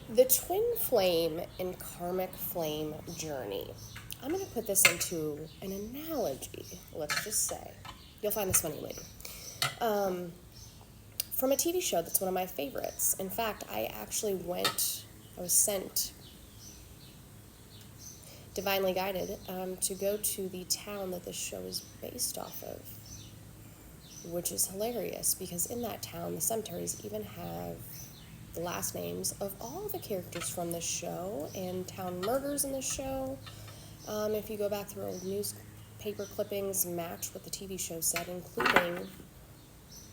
The twin flame and karmic flame journey. I'm going to put this into an analogy, let's just say. You'll find this funny later. From a TV show that's one of my favorites. In fact, I was sent, divinely guided, to go to the town that this show is based off of, which is hilarious because in that town, the cemeteries even have the last names of all the characters from this show and town murders in this show. If you go back through old newspaper clippings, match what the TV show said, including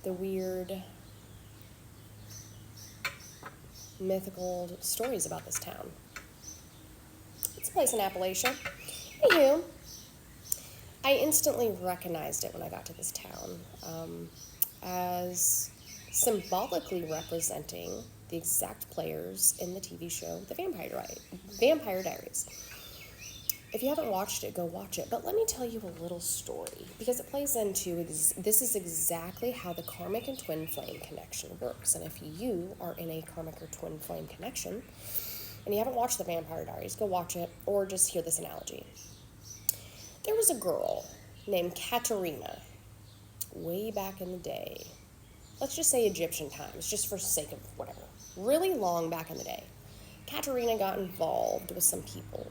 the weird mythical stories about this town. It's a place in Appalachia. Anywho, I instantly recognized it when I got to this town as symbolically representing the exact players in the TV show The Vampire Diaries. If you haven't watched it, go watch it. But let me tell you a little story because it plays into this is exactly how the karmic and twin flame connection works. And if you are in a karmic or twin flame connection and you haven't watched The Vampire Diaries, go watch it or just hear this analogy. There was a girl named Katerina way back in the day. Let's just say Egyptian times, just for sake of whatever. Really long back in the day. Katerina got involved with some people.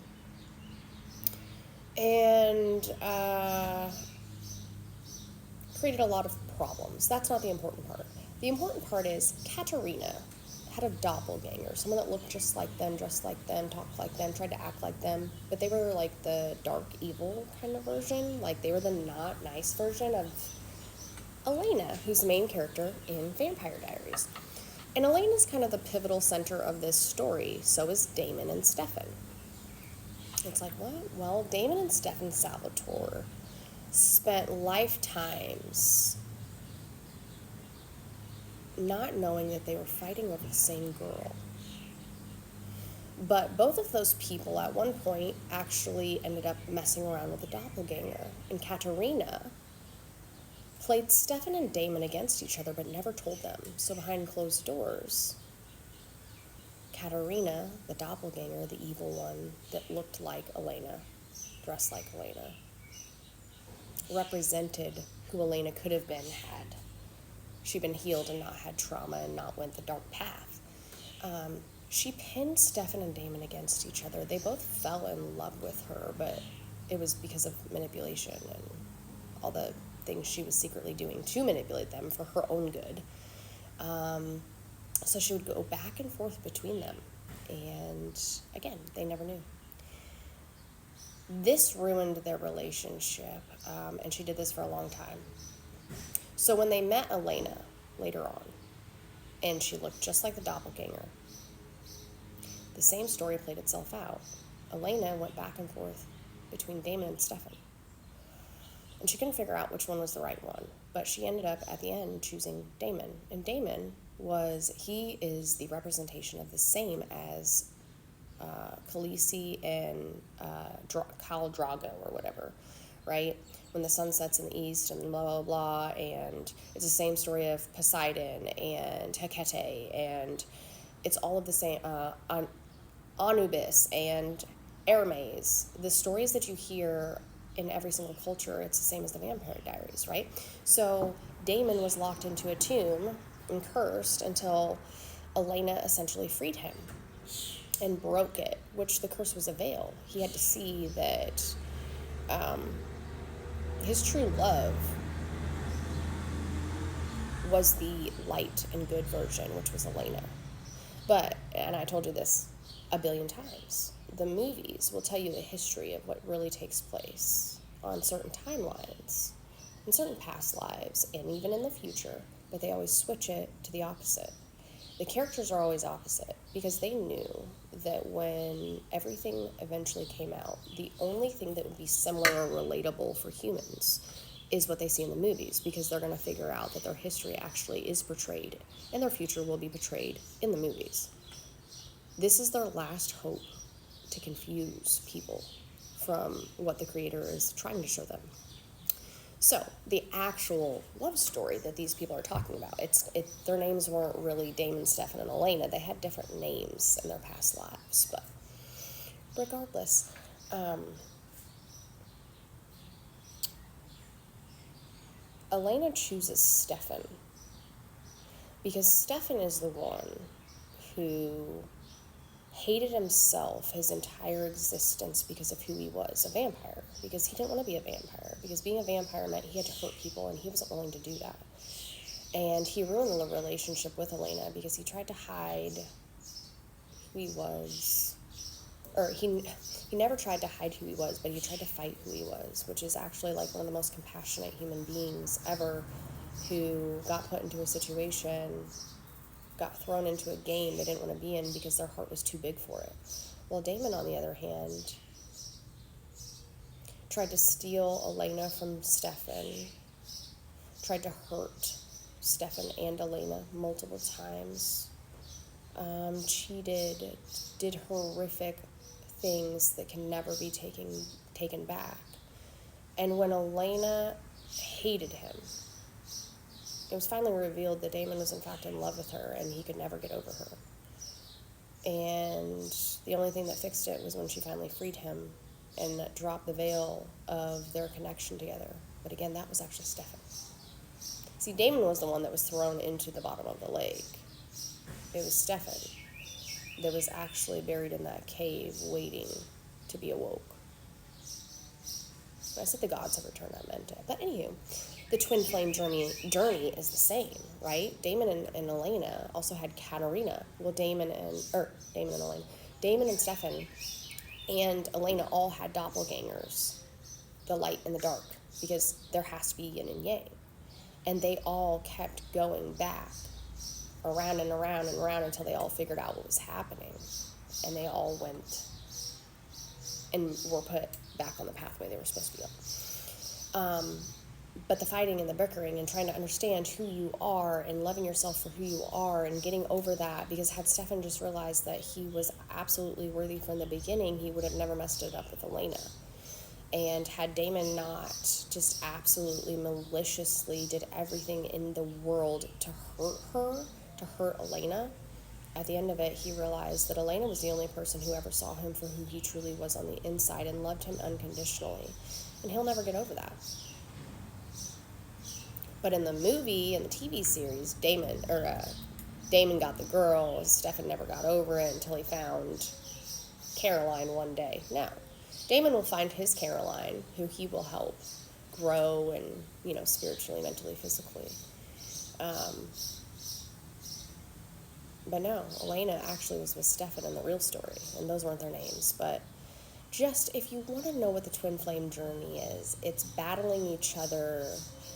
And created a lot of problems. That's not the important part. The important part is Katerina had a doppelganger, someone that looked just like them, dressed like them, talked like them, tried to act like them, but they were like the dark evil kind of version. Like they were the not nice version of Elena, who's the main character in Vampire Diaries. And Elena's kind of the pivotal center of this story, so is Damon and Stefan. It's like, what? Well, Damon and Stefan Salvatore spent lifetimes not knowing that they were fighting over the same girl. But both of those people at one point actually ended up messing around with a doppelganger. And Katerina played Stefan and Damon against each other but never told them. So behind closed doors, Katerina, the doppelganger, the evil one that looked like Elena, dressed like Elena, represented who Elena could have been had she been healed and not had trauma and not went the dark path. She pinned Stefan and Damon against each other. They both fell in love with her, but it was because of manipulation and all the things she was secretly doing to manipulate them for her own good. So she would go back and forth between them. And again, they never knew. This ruined their relationship, and she did this for a long time. So when they met Elena later on, and she looked just like the doppelganger, the same story played itself out. Elena went back and forth between Damon and Stefan. And she couldn't figure out which one was the right one, but she ended up at the end choosing Damon. And Damon he is the representation of the same as Khaleesi and Khal Drogo or whatever, right? When the sun sets in the east and blah, blah, blah, and it's the same story of Poseidon and Hecate, and it's all of the same, Anubis and Hermes. The stories that you hear in every single culture, it's the same as the Vampire Diaries, right? So Damon was locked into a tomb and cursed until Elena essentially freed him and broke it, which the curse was a veil. He had to see that his true love was the light and good version, which was Elena. But, and I told you this a billion times, the movies will tell you the history of what really takes place on certain timelines, in certain past lives, and even in the future, but they always switch it to the opposite. The characters are always opposite because they knew that when everything eventually came out, the only thing that would be similar or relatable for humans is what they see in the movies, because they're going to figure out that their history actually is portrayed and their future will be portrayed in the movies. This is their last hope to confuse people from what the creator is trying to show them. So the actual love story that these people are talking about, their names weren't really Damon, Stefan, and Elena. They had different names in their past lives, but regardless, Elena chooses Stefan because Stefan is the one who hated himself his entire existence because of who he was, a vampire, because he didn't want to be a vampire, because being a vampire meant he had to hurt people, and he wasn't willing to do that. And he ruined the relationship with Elena because he tried to hide who he was, or he never tried to hide who he was, but he tried to fight who he was, which is actually like one of the most compassionate human beings ever, who got put into a situation, got thrown into a game they didn't want to be in because their heart was too big for it. Well, Damon, on the other hand, tried to steal Elena from Stefan, tried to hurt Stefan and Elena multiple times, cheated, did horrific things that can never be taken back. And when Elena hated him, it was finally revealed that Damon was in fact in love with her and he could never get over her. And the only thing that fixed it was when she finally freed him and dropped the veil of their connection together. But again, that was actually Stefan. See, Damon was the one that was thrown into the bottom of the lake. It was Stefan that was actually buried in that cave waiting to be awoke. When I said the gods have returned, I meant it. But anywho, the twin flame journey is the same, right? Damon and Elena also had Katarina. Well, Damon and Stefan and Elena all had doppelgangers, the light and the dark, because there has to be yin and yang. And they all kept going back around and around and around until they all figured out what was happening. And they all went and were put back on the pathway they were supposed to be on. But the fighting and the bickering and trying to understand who you are and loving yourself for who you are and getting over that, because had Stefan just realized that he was absolutely worthy from the beginning, he would have never messed it up with Elena. And had Damon not just absolutely maliciously did everything in the world to hurt her, to hurt Elena, at the end of it, he realized that Elena was the only person who ever saw him for who he truly was on the inside and loved him unconditionally. And he'll never get over that. But in the movie and the TV series, Damon got the girl, and Stefan never got over it until he found Caroline one day. Now, Damon will find his Caroline, who he will help grow and, spiritually, mentally, physically. But no, Elena actually was with Stefan in the real story, and those weren't their names. But just, if you want to know what the twin flame journey is, it's battling each other,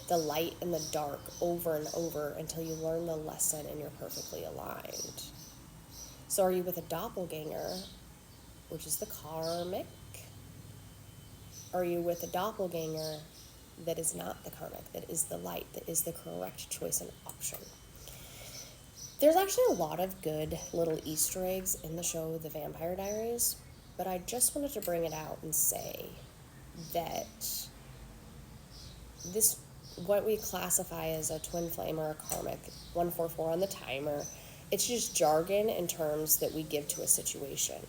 the light and the dark, over and over until you learn the lesson and you're perfectly aligned. So are you with a doppelganger, which is the karmic? Are you with a doppelganger that is not the karmic, that is the light, that is the correct choice and option? There's actually a lot of good little Easter eggs in the show The Vampire Diaries, but I just wanted to bring it out and say that this, what we classify as a twin flame or a karmic, 144 on the timer, it's just jargon in terms that we give to a situation.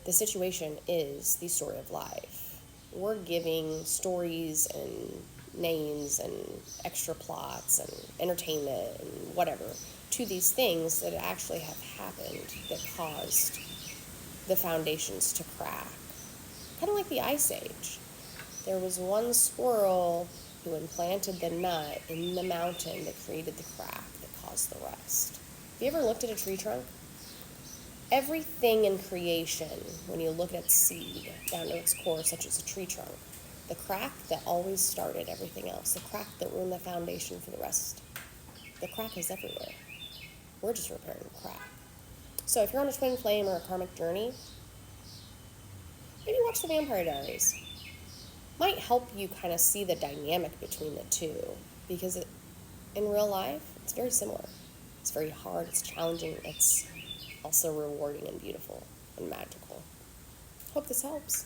The situation is the story of life. We're giving stories and names and extra plots and entertainment and whatever to these things that actually have happened that caused the foundations to crack. Kind of like the Ice Age. There was one squirrel who implanted the nut in the mountain that created the crack that caused the rest. Have you ever looked at a tree trunk? Everything in creation, when you look at seed down to its core, such as a tree trunk, the crack that always started everything else, the crack that ruined the foundation for the rest, the crack is everywhere. We're just repairing the crack. So if you're on a twin flame or a karmic journey, maybe watch The Vampire Diaries. Might help you kind of see the dynamic between the two, because in real life, it's very similar. It's very hard, it's challenging, it's also rewarding and beautiful and magical. Hope this helps.